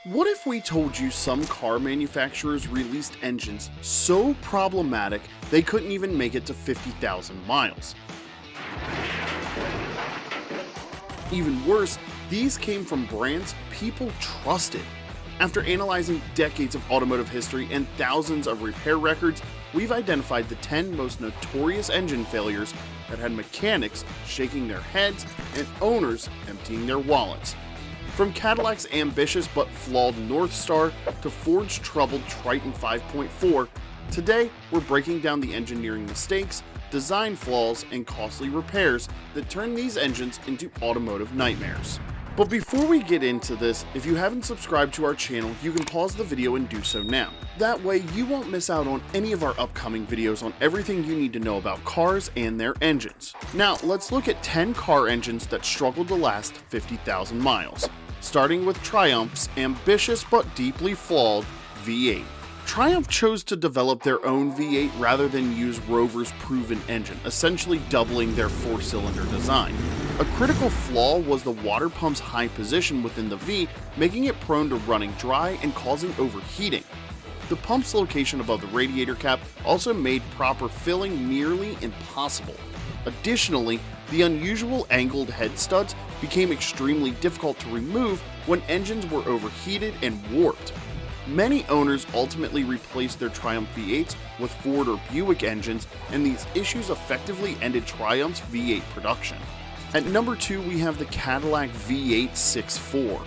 What if we told you some car manufacturers released engines so problematic they couldn't even make it to 50,000 miles? Even worse, these came from brands people trusted. After analyzing decades of automotive history and thousands of repair records, we've identified the 10 most notorious engine failures that had mechanics shaking their heads and owners emptying their wallets. From Cadillac's ambitious but flawed Northstar to Ford's troubled Triton 5.4, today we're breaking down the engineering mistakes, design flaws, and costly repairs that turn these engines into automotive nightmares. But before we get into this, if you haven't subscribed to our channel, you can pause the video and do so now. That way you won't miss out on any of our upcoming videos on everything you need to know about cars and their engines. Now let's look at 10 car engines that struggled to last 50,000 miles. Starting with Triumph's ambitious but deeply flawed V8. Triumph chose to develop their own V8 rather than use Rover's proven engine, essentially doubling their 4-cylinder design. A critical flaw was the water pump's high position within the V, making it prone to running dry and causing overheating. The pump's location above the radiator cap also made proper filling nearly impossible. Additionally, the unusual angled head studs became extremely difficult to remove when engines were overheated and warped. Many owners ultimately replaced their Triumph V8s with Ford or Buick engines, and these issues effectively ended Triumph's V8 production. At number 2, we have the Cadillac V8-6-4.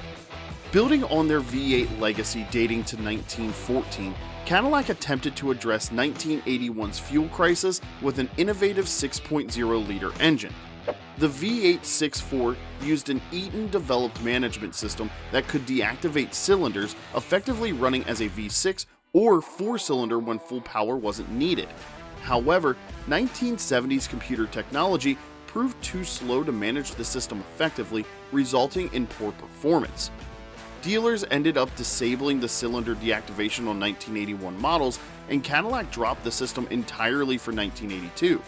Building on their V8 legacy dating to 1914, Cadillac attempted to address 1981's fuel crisis with an innovative 6.0-liter engine. The V8-6-4 used an Eaton-developed management system that could deactivate cylinders, effectively running as a V6 or 4-cylinder when full power wasn't needed. However, 1970s computer technology proved too slow to manage the system effectively, resulting in poor performance. Dealers ended up disabling the cylinder deactivation on 1981 models, and Cadillac dropped the system entirely for 1982.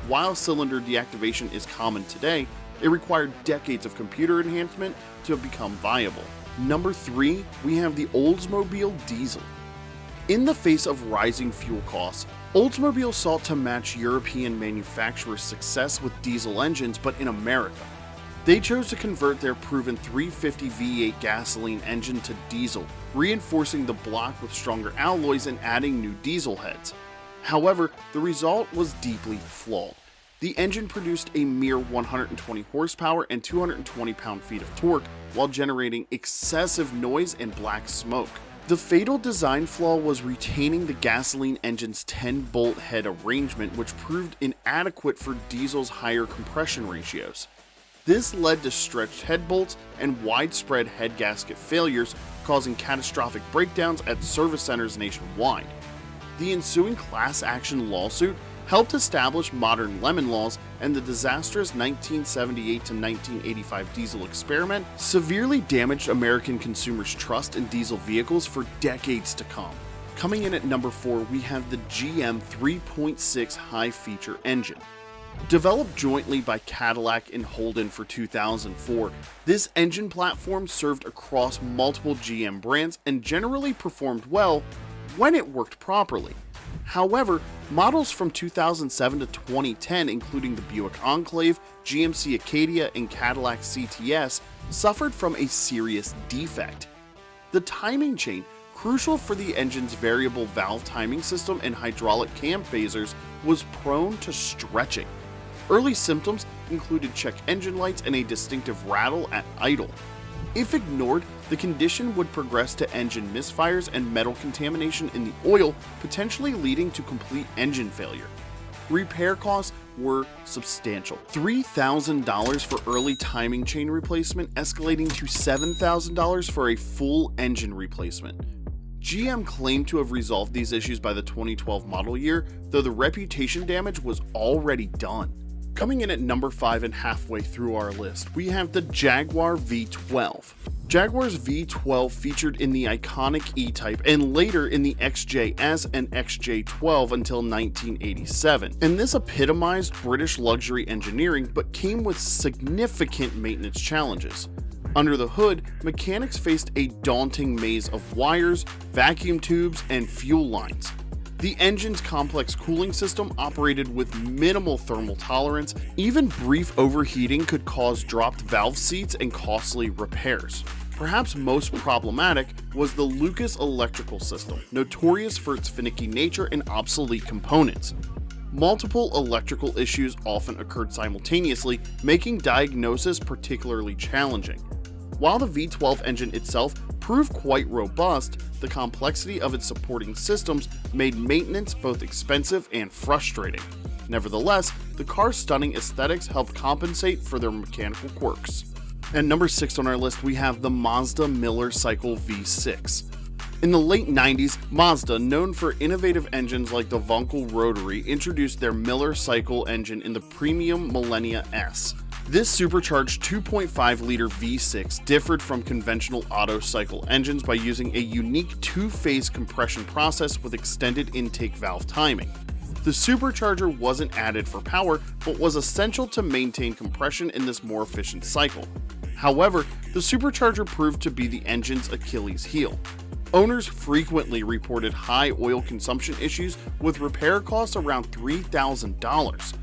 While cylinder deactivation is common today, it required decades of computer enhancement to become viable. Number 3, we have the Oldsmobile Diesel. In the face of rising fuel costs, Oldsmobile sought to match European manufacturers' success with diesel engines, but in America. They chose to convert their proven 350 V8 gasoline engine to diesel, reinforcing the block with stronger alloys and adding new diesel heads. However, the result was deeply flawed. The engine produced a mere 120 horsepower and 220 pound-feet of torque while generating excessive noise and black smoke. The fatal design flaw was retaining the gasoline engine's 10-bolt head arrangement, which proved inadequate for diesel's higher compression ratios. This led to stretched head bolts and widespread head gasket failures, causing catastrophic breakdowns at service centers nationwide. The ensuing class action lawsuit helped establish modern lemon laws, and the disastrous 1978 to 1985 diesel experiment severely damaged American consumers' trust in diesel vehicles for decades to come. Coming in at number 4, we have the GM 3.6 high-feature engine. Developed jointly by Cadillac and Holden for 2004, this engine platform served across multiple GM brands and generally performed well when it worked properly. However, models from 2007 to 2010, including the Buick Enclave, GMC Acadia, and Cadillac CTS, suffered from a serious defect. The timing chain, crucial for the engine's variable valve timing system and hydraulic cam phasers, was prone to stretching. Early symptoms included check engine lights and a distinctive rattle at idle. If ignored, the condition would progress to engine misfires and metal contamination in the oil, potentially leading to complete engine failure. Repair costs were substantial. $3,000 for early timing chain replacement, escalating to $7,000 for a full engine replacement. GM claimed to have resolved these issues by the 2012 model year, though the reputation damage was already done. Coming in at number 5 and halfway through our list, we have the Jaguar V12. Jaguar's V12 featured in the iconic E-Type and later in the XJS and XJ12 until 1987, and this epitomized British luxury engineering but came with significant maintenance challenges. Under the hood, mechanics faced a daunting maze of wires, vacuum tubes, and fuel lines. The engine's complex cooling system operated with minimal thermal tolerance. Even brief overheating could cause dropped valve seats and costly repairs. Perhaps most problematic was the Lucas electrical system, notorious for its finicky nature and obsolete components. Multiple electrical issues often occurred simultaneously, making diagnosis particularly challenging. While the V12 engine itself proved quite robust, the complexity of its supporting systems made maintenance both expensive and frustrating. Nevertheless, the car's stunning aesthetics helped compensate for their mechanical quirks. At number 6 on our list, we have the Mazda Miller Cycle V6. In the late 90s, Mazda, known for innovative engines like the Vonkel rotary, introduced their Miller Cycle engine in the premium Millennia S. This supercharged 2.5-liter V6 differed from conventional Otto cycle engines by using a unique two-phase compression process with extended intake valve timing. The supercharger wasn't added for power, but was essential to maintain compression in this more efficient cycle. However, the supercharger proved to be the engine's Achilles heel. Owners frequently reported high oil consumption issues with repair costs around $3,000.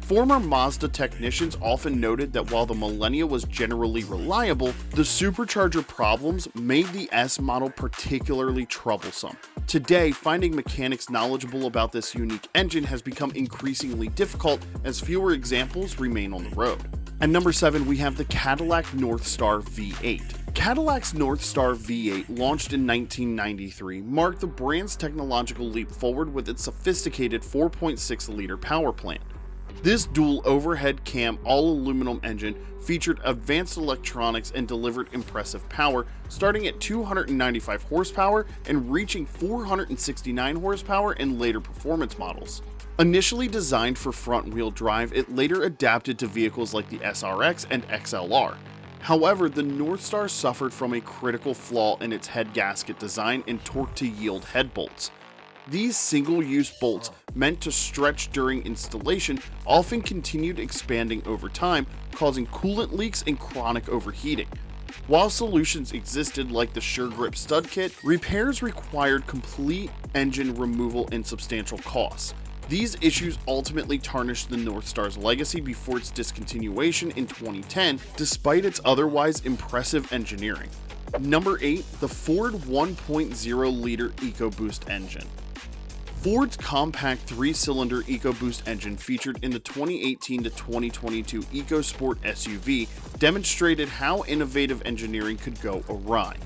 Former Mazda technicians often noted that while the Millennia was generally reliable, the supercharger problems made the S model particularly troublesome. Today, finding mechanics knowledgeable about this unique engine has become increasingly difficult as fewer examples remain on the road. At number 7, we have the Cadillac Northstar V8. Cadillac's Northstar V8, launched in 1993, marked the brand's technological leap forward with its sophisticated 4.6-liter power plant. This dual overhead cam all-aluminum engine featured advanced electronics and delivered impressive power, starting at 295 horsepower and reaching 469 horsepower in later performance models. Initially designed for front-wheel drive, it later adapted to vehicles like the SRX and XLR. However, the Northstar suffered from a critical flaw in its head gasket design and torque-to-yield head bolts. These single-use bolts, meant to stretch during installation, often continued expanding over time, causing coolant leaks and chronic overheating. While solutions existed like the SureGrip stud kit, repairs required complete engine removal and substantial costs. These issues ultimately tarnished the Northstar's legacy before its discontinuation in 2010, despite its otherwise impressive engineering. Number 8, the Ford 1.0-liter EcoBoost engine. Ford's compact 3-cylinder EcoBoost engine, featured in the 2018 to 2022 EcoSport SUV, demonstrated how innovative engineering could go awry.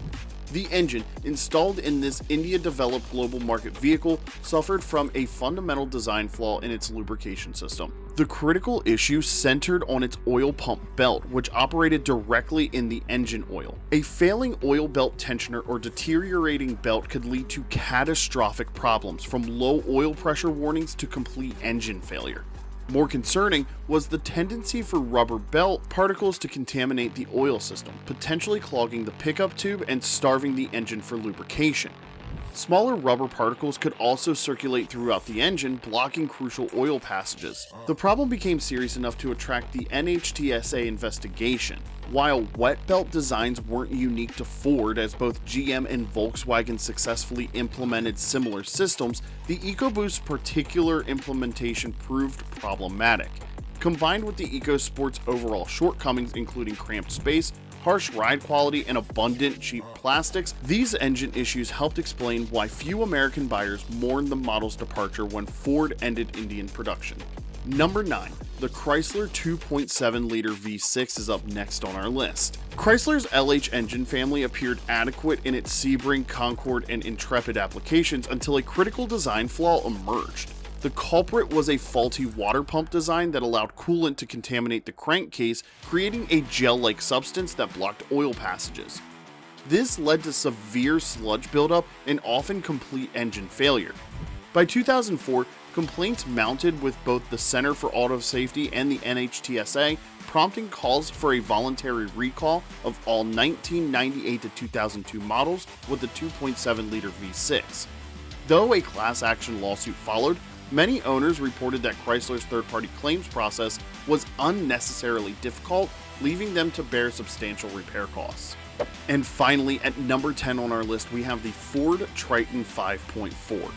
The engine, installed in this India-developed global market vehicle, suffered from a fundamental design flaw in its lubrication system. The critical issue centered on its oil pump belt, which operated directly in the engine oil. A failing oil belt tensioner or deteriorating belt could lead to catastrophic problems, from low oil pressure warnings to complete engine failure. More concerning was the tendency for rubber belt particles to contaminate the oil system, potentially clogging the pickup tube and starving the engine for lubrication. Smaller rubber particles could also circulate throughout the engine, blocking crucial oil passages. The problem became serious enough to attract the NHTSA investigation. While wet belt designs weren't unique to Ford, as both GM and Volkswagen successfully implemented similar systems, the EcoBoost's particular implementation proved problematic. Combined with the EcoSport's overall shortcomings, including cramped space, harsh ride quality, and abundant cheap plastics, these engine issues helped explain why few American buyers mourned the model's departure when Ford ended Indian production. Number 9. The Chrysler 2.7-liter V6 is up next on our list. Chrysler's LH engine family appeared adequate in its Sebring, Concorde, and Intrepid applications until a critical design flaw emerged. The culprit was a faulty water pump design that allowed coolant to contaminate the crankcase, creating a gel-like substance that blocked oil passages. This led to severe sludge buildup and often complete engine failure. By 2004, complaints mounted with both the Center for Auto Safety and the NHTSA, prompting calls for a voluntary recall of all 1998 to 2002 models with the 2.7-liter V6. Though a class action lawsuit followed, many owners reported that Chrysler's third-party claims process was unnecessarily difficult, leaving them to bear substantial repair costs. And finally, at number 10 on our list, we have the Ford Triton 5.4.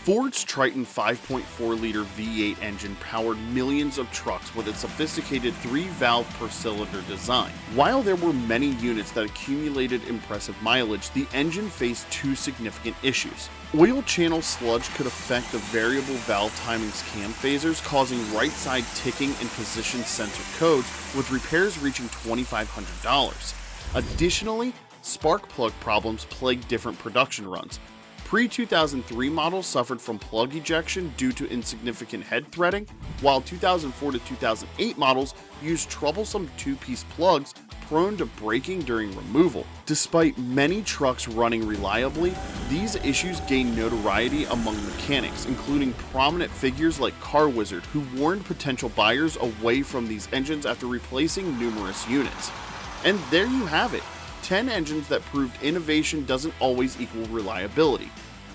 Ford's Triton 5.4-liter V8 engine powered millions of trucks with its sophisticated 3-valve per cylinder design. While there were many units that accumulated impressive mileage, the engine faced two significant issues. Oil channel sludge could affect the variable valve timing's cam phasers, causing right-side ticking and position sensor codes, with repairs reaching $2,500. Additionally, spark plug problems plagued different production runs. Pre-2003 models suffered from plug ejection due to insignificant head threading, while 2004 to 2008 models used troublesome two-piece plugs prone to breaking during removal. Despite many trucks running reliably, these issues gained notoriety among mechanics, including prominent figures like Car Wizard, who warned potential buyers away from these engines after replacing numerous units. And there you have it, 10 engines that proved innovation doesn't always equal reliability.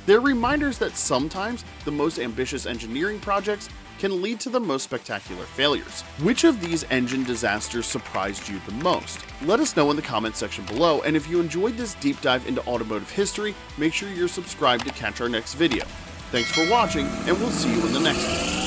They're reminders that sometimes the most ambitious engineering projects can lead to the most spectacular failures. Which of these engine disasters surprised you the most? Let us know in the comments section below, and if you enjoyed this deep dive into automotive history, make sure you're subscribed to catch our next video. Thanks for watching, and we'll see you in the next one.